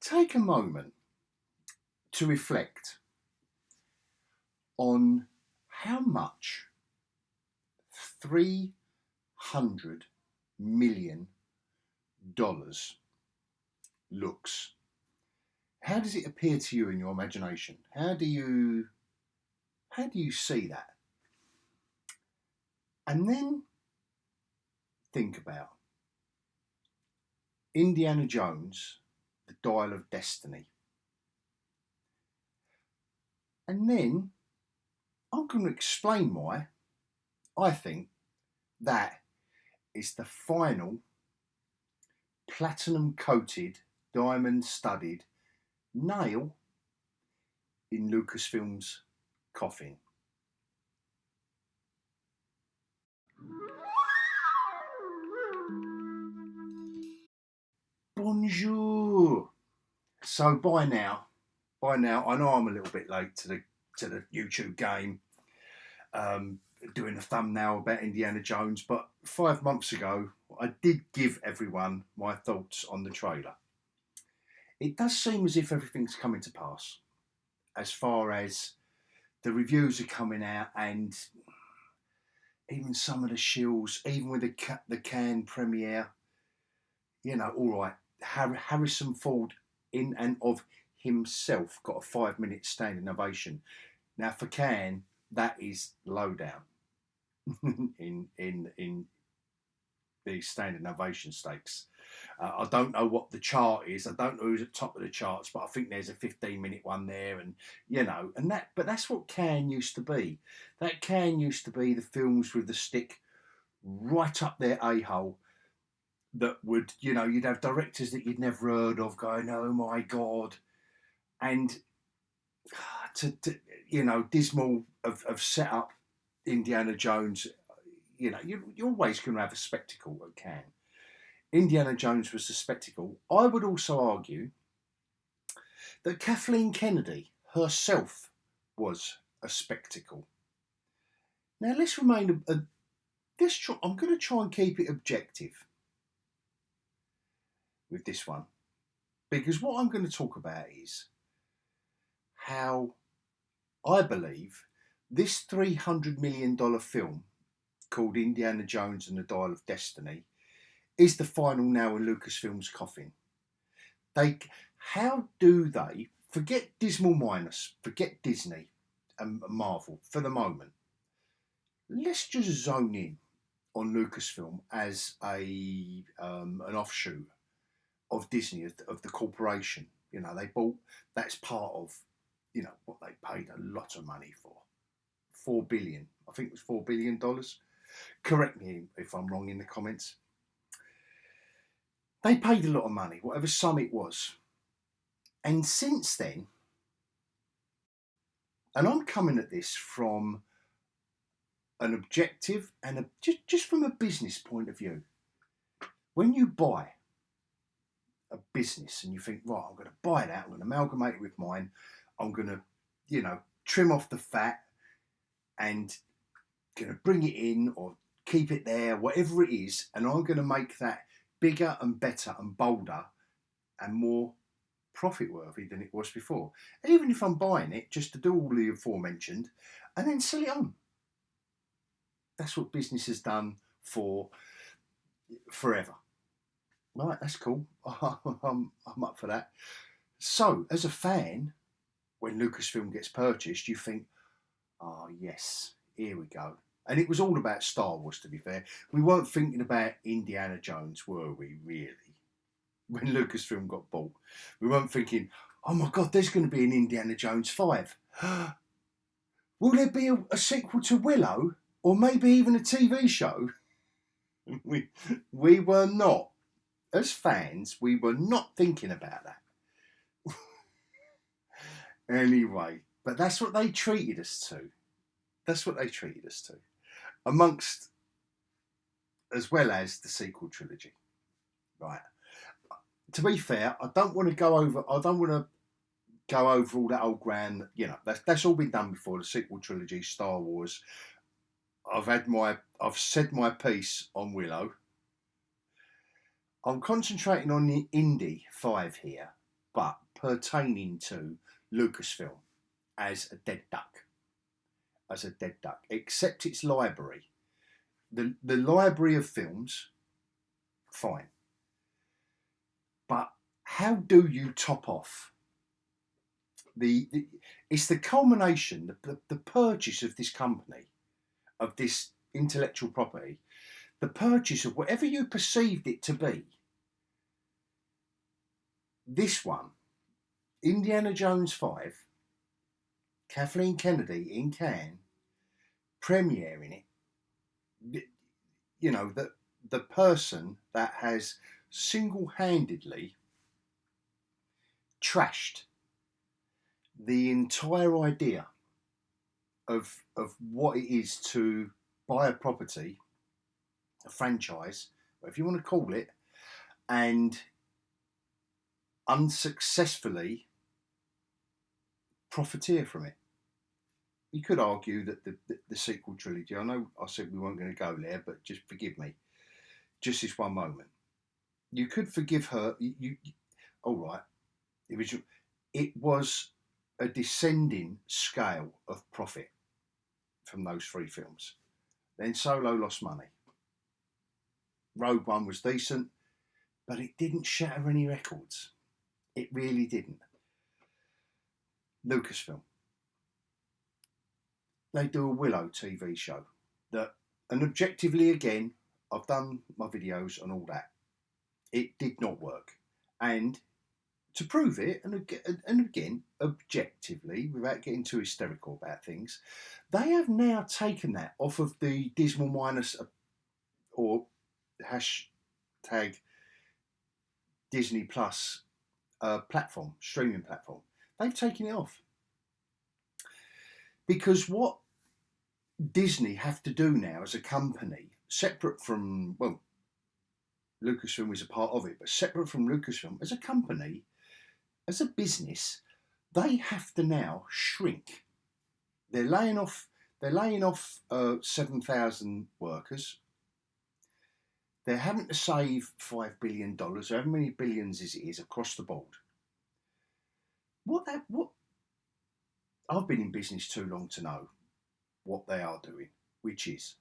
take a moment to reflect on how much $300 million looks. How does it appear to you in your imagination? How do you see that? And then think about Indiana Jones, the Dial of Destiny. And then I'm going to explain why I think that is the final platinum coated, diamond studded nail in Lucasfilm's coffin. Bonjour. So by now, I know I'm a little bit late to the YouTube game, doing a thumbnail about Indiana Jones, but 5 months ago I did give everyone my thoughts on the trailer. It does seem as if everything's coming to pass, as far as the reviews are coming out, and even some of the shills, even with the Cannes premiere, you know, all right, Harrison Ford in and of himself got a 5-minute standing ovation. Now for Cannes, that is low down in the standing ovation stakes. I don't know what the chart is. I don't know who's at top of the charts, but I think there's a 15-minute one there, and you know, but that's what Cannes used to be. That Cannes used to be the films with the stick right up their a-hole. That would, you know, you'd have directors that you'd never heard of going, oh my God, and to you know, Dismal have set up Indiana Jones. You know, you're always going to have a spectacle at Cannes. Indiana Jones was the spectacle. I would also argue that Kathleen Kennedy herself was a spectacle. Now let's remain I'm going to try and keep it objective with this one, because what I'm going to talk about is how I believe this $300 million film called Indiana Jones and the Dial of Destiny is the final nail in Lucasfilm's coffin. How do they forget Dismal Minus, forget Disney and Marvel for the moment? Let's just zone in on Lucasfilm as an offshoot of Disney, of the corporation. You know, that's part of, you know, what they paid a lot of money for. $4 billion. I think it was $4 billion. Correct me if I'm wrong in the comments. They paid a lot of money, whatever sum it was. And since then, and I'm coming at this from an objective and just from a business point of view. When you buy a business and you think, right, I'm going to buy that, I'm going to amalgamate it with mine, I'm going to, you know, trim off the fat and going to bring it in or keep it there, whatever it is, and I'm going to make that bigger and better and bolder and more profit worthy than it was before. Even if I'm buying it just to do all the aforementioned and then sell it on. That's what business has done for forever. Right, that's cool. I'm up for that. So, as a fan, when Lucasfilm gets purchased, you think, oh yes, here we go. And it was all about Star Wars, to be fair. We weren't thinking about Indiana Jones, were we, really? When Lucasfilm got bought. We weren't thinking, oh my God, there's going to be an Indiana Jones 5. Will there be a sequel to Willow? Or maybe even a TV show? We were not. As fans, we were not thinking about that. Anyway, but that's what they treated us to. That's what they treated us to. Amongst, as well as the sequel trilogy. Right. To be fair, I don't want to go over all that old ground. You know, that's all been done before, the sequel trilogy, Star Wars. I've said my piece on Willow. I'm concentrating on the Indy 5 here. but pertaining to Lucasfilm as a dead duck. As a dead duck. Except its library. The library of films, fine. But how do you top off it's the culmination, the purchase of this company, of this intellectual property, the purchase of whatever you perceived it to be. This one, Indiana Jones 5, Kathleen Kennedy in Cannes, premiering it. You know, the person that has single-handedly trashed the entire idea of what it is to buy a property, a franchise, whatever you want to call it, and unsuccessfully profiteer from it. You could argue that the sequel trilogy, I know I said we weren't going to go there, but just forgive me, just this one moment. You could forgive her. All right, it was a descending scale of profit from those three films. Then Solo lost money. Rogue One was decent, but it didn't shatter any records. It really didn't. Lucasfilm. They do a Willow TV show and objectively, again, I've done my videos and all that. It did not work. And to prove it, and again, objectively, without getting too hysterical about things, they have now taken that off of the Dismal Minus or hashtag Disney Plus platform, streaming platform. They've taken it off. Because what Disney have to do now as a company, separate from, well, Lucasfilm is a part of it, but separate from Lucasfilm, as a company, as a business, they have to now shrink. They're laying off 7,000 workers. They're having to save $5 billion, however many billions it is across the board. What I've been in business too long to know what they are doing, which is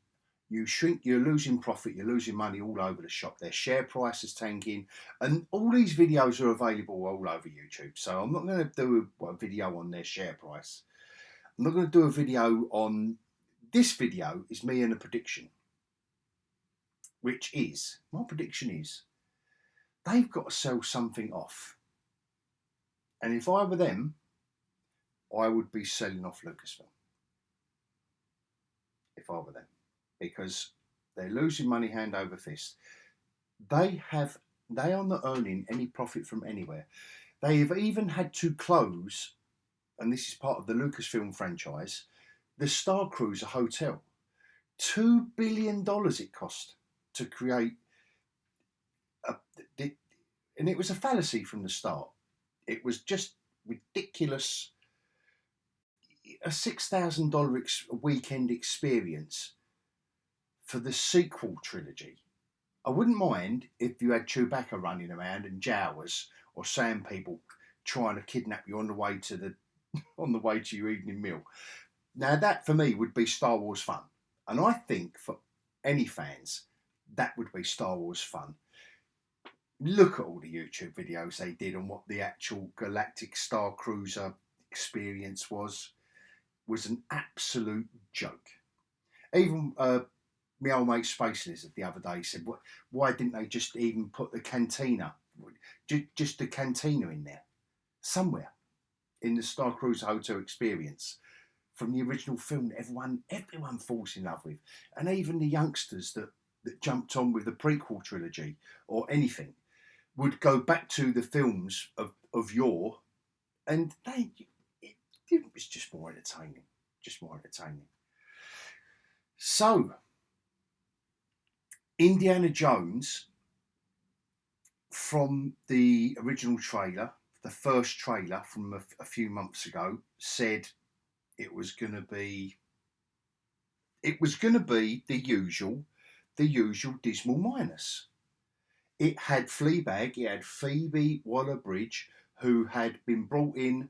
you shrink, you're losing profit, you're losing money all over the shop. Their share price is tanking, and all these videos are available all over YouTube. So I'm not going to do a video on their share price. I'm not going to do a video on this video. Is me and a prediction, which is my prediction is they've got to sell something off, and if I were them, I would be selling off Lucasfilm. If I were them. Because they're losing money hand over fist. They are not earning any profit from anywhere. They have even had to close, and this is part of the Lucasfilm franchise, the Star Cruiser Hotel. $2 billion it cost to create, and it was a fallacy from the start. It was just ridiculous. A $6,000 weekend experience for the sequel trilogy. I wouldn't mind if you had Chewbacca running around and Jawas or Sand People trying to kidnap you on the way to your evening meal. Now that for me would be Star Wars fun, and I think for any fans that would be Star Wars fun. Look at all the YouTube videos they did on what the actual Galactic Star Cruiser experience was an absolute joke. Even my old mate Space Lizard the other day said, why didn't they just even put the cantina, just the cantina in there, somewhere in the Star Cruiser Hotel experience from the original film that everyone falls in love with, and even the youngsters that jumped on with the prequel trilogy or anything would go back to the films of yore, and it was just more entertaining. So, Indiana Jones, from the original trailer, the first trailer from a few months ago, said it was going to be the usual Dismal Minus. It had Fleabag, it had Phoebe Waller-Bridge, who had been brought in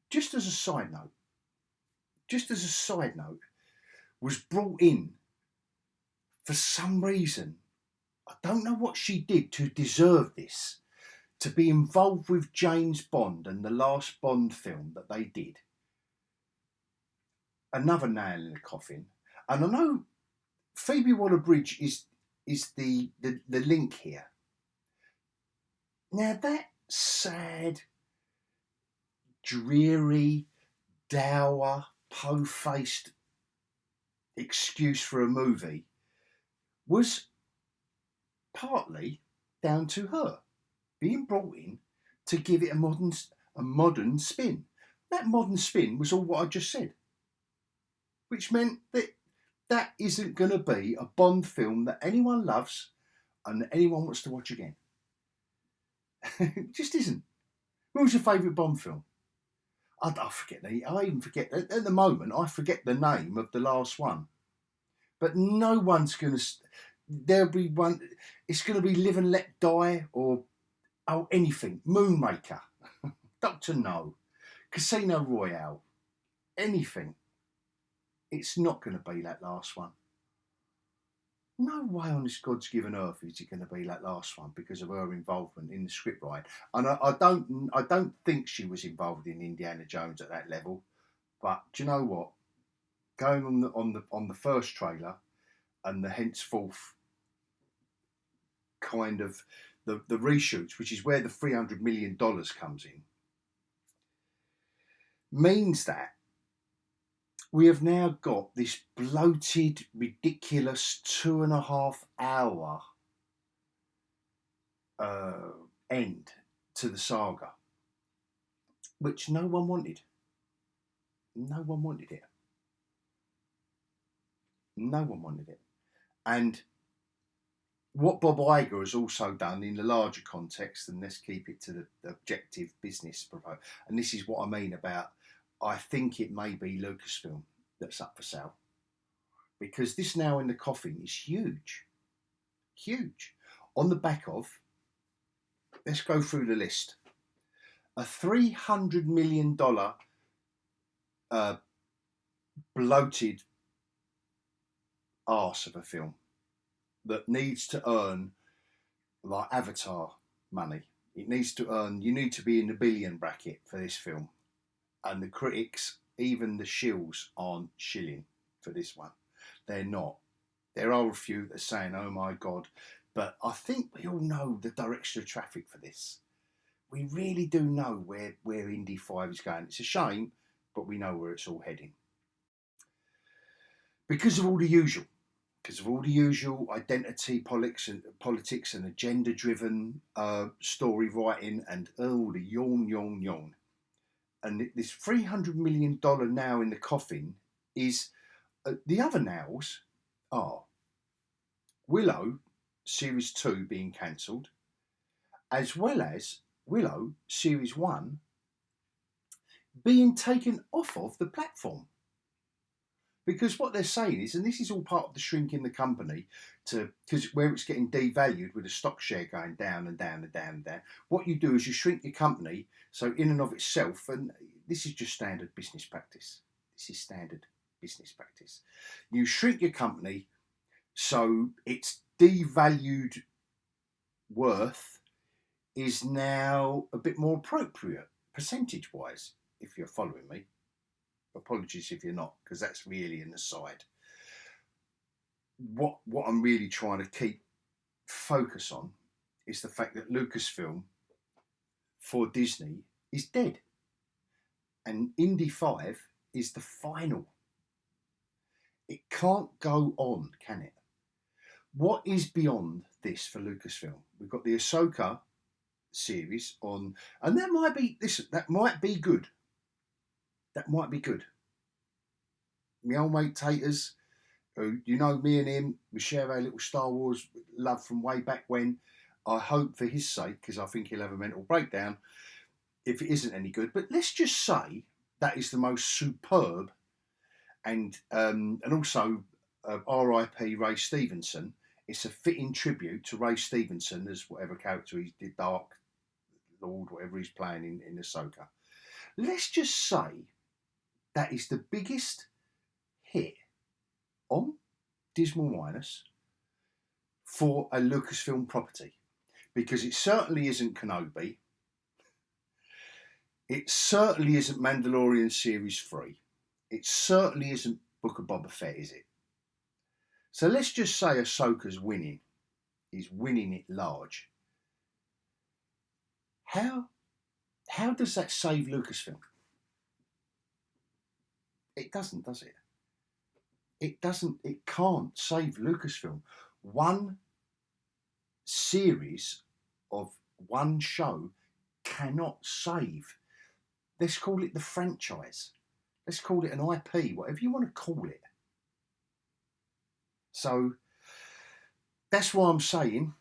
just as a side note, was brought in for some reason. I don't know what she did to deserve this, to be involved with James Bond and the last Bond film that they did. Another nail in the coffin. And I know Phoebe Waller-Bridge is the link here. Now that sad, dreary, dour, po-faced excuse for a movie was partly down to her being brought in to give it a modern spin. That modern spin was all what I just said, which meant that isn't going to be a Bond film that anyone loves and that anyone wants to watch again. It just isn't. What was your favourite Bond film? I even forget. At the moment, I forget the name of the last one. But no one's going to. There'll be one. It's going to be Live and Let Die or anything. Moonraker, Doctor No, Casino Royale, anything. It's not going to be that last one. No way on this God's given earth is it going to be that last one because of her involvement in the scriptwriting. And I don't think she was involved in Indiana Jones at that level. But do you know what? Going on the first trailer and the henceforth kind of the reshoots, which is where the $300 million comes in, means that we have now got this bloated, ridiculous 2.5 hour end to the saga, which no one wanted. No one wanted it. No one wanted it. And what Bob Iger has also done in the larger context, and let's keep it to the objective business proposal, and this is what I mean about, I think it may be Lucasfilm that's up for sale. Because this now in the coffin is huge. Huge. On the back of, let's go through the list. A $300 million bloated arse of a film that needs to earn like Avatar money. It needs to earn, you need to be in the billion bracket for this film. And the critics, even the shills, aren't shilling for this one. They're not. There are a few that are saying, oh my God. But I think we all know the direction of traffic for this. We really do know where Indy 5 is going. It's a shame, but we know where it's all heading. Because of all the usual. Because of all the usual identity politics and agenda-driven story writing and the yawn. And this $300 million now in the coffin is, the other nows are Willow Series 2 being cancelled, as well as Willow Series 1 being taken off of the platform. Because what they're saying is, and this is all part of the shrink in the company, because where it's getting devalued with the stock share going down and down and down and down, what you do is you shrink your company, so in and of itself, and this is just standard business practice. This is standard business practice. You shrink your company so its devalued worth is now a bit more appropriate, percentage-wise, if you're following me. Apologies if you're not, because that's really an aside. What I'm really trying to keep focus on is the fact that Lucasfilm for Disney is dead. And Indy 5 is the final. It can't go on, can it? What is beyond this for Lucasfilm? We've got the Ashoka series on, and that might be, listen, that might be good. That might be good. My old mate Taters, who, you know, me and him, we share our little Star Wars love from way back when. I hope for his sake, because I think he'll have a mental breakdown if it isn't any good. But let's just say that is the most superb, and also R.I.P. Ray Stevenson. It's a fitting tribute to Ray Stevenson as whatever character he did, Dark Lord, whatever he's playing in Ashoka. Let's just say that is the biggest hit on Dismal Minus for a Lucasfilm property, because it certainly isn't Kenobi. It certainly isn't Mandalorian Series 3. It certainly isn't Book of Boba Fett, is it? So let's just say Ahsoka's winning. He's winning it large. How does that save Lucasfilm? It doesn't, does it? It doesn't. It can't save Lucasfilm. One series of one show cannot save. Let's call it the franchise. Let's call it an IP, whatever you want to call it. So that's why I'm saying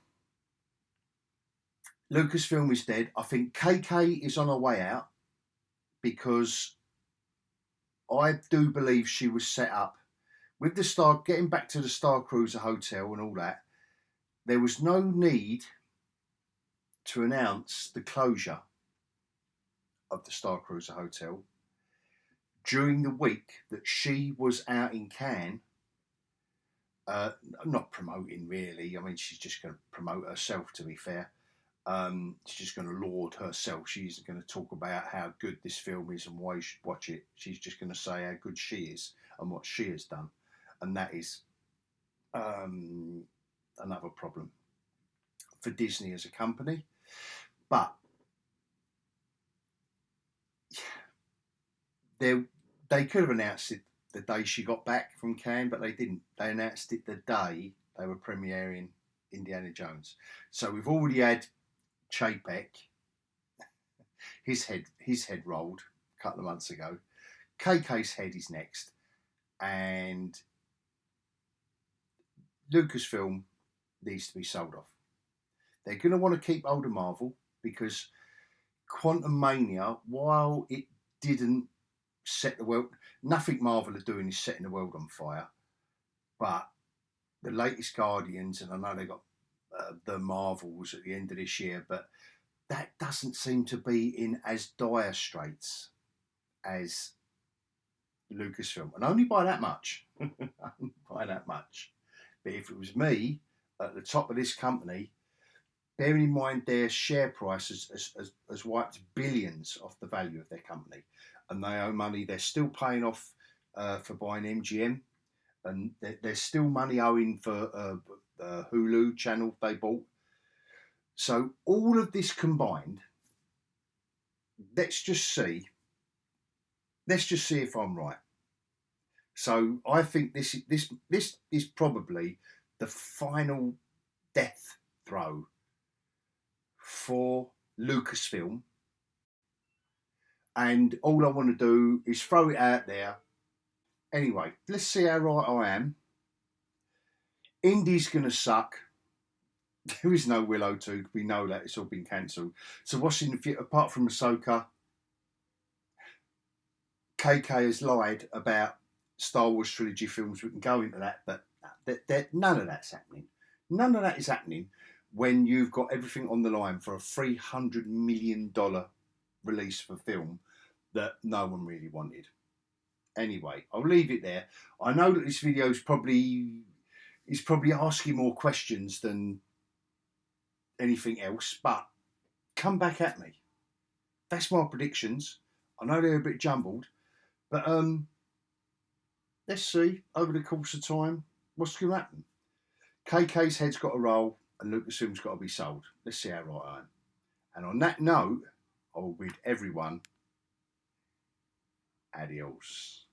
Lucasfilm is dead. I think KK is on her way out, because I do believe she was set up with the getting back to the Star Cruiser Hotel and all that. There was no need to announce the closure of the Star Cruiser Hotel during the week that she was out in Cannes. Not promoting, really. I mean, she's just going to promote herself, to be fair. She's just going to laud herself. She's going to talk about how good this film is and why you should watch it. She's just going to say how good she is and what she has done. And that is another problem for Disney as a company. But they could have announced it the day she got back from Cannes, but they didn't. They announced it the day they were premiering Indiana Jones. So we've already had Chapek, his head rolled a couple of months ago. KK's head is next, and Lucasfilm needs to be sold off. They're going to want to keep hold of Marvel, because Quantum Mania, while it didn't set the world, nothing Marvel are doing is setting the world on fire. But the latest Guardians, and I know they got the Marvels at the end of this year, but that doesn't seem to be in as dire straits as Lucasfilm, and only by that much. By that much. But if it was me at the top of this company, bearing in mind their share price has wiped billions off the value of their company, and they owe money. They're still paying off for buying MGM, and there's still money owing for the Hulu channel they bought. So all of this combined, let's just see if I'm right. So I think this is probably the final death throw for Lucasfilm, and all I want to do is throw it out there. Anyway, let's see how right I am. Indy's going to suck. There is no Willow 2. We know that. It's all been cancelled. So what's in the future, apart from Ahsoka? KK has lied about Star Wars trilogy films. We can go into that, but none of that's happening. None of that is happening when you've got everything on the line for a $300 million release for film that no one really wanted. Anyway, I'll leave it there. I know that this video is probably asking more questions than anything else, but come back at me. That's my predictions. I know they're a bit jumbled, but let's see over the course of time what's going to happen. KK's head's got to roll and Lucasfilm's got to be sold. Let's see how right I am. And on that note, I will bid everyone adios.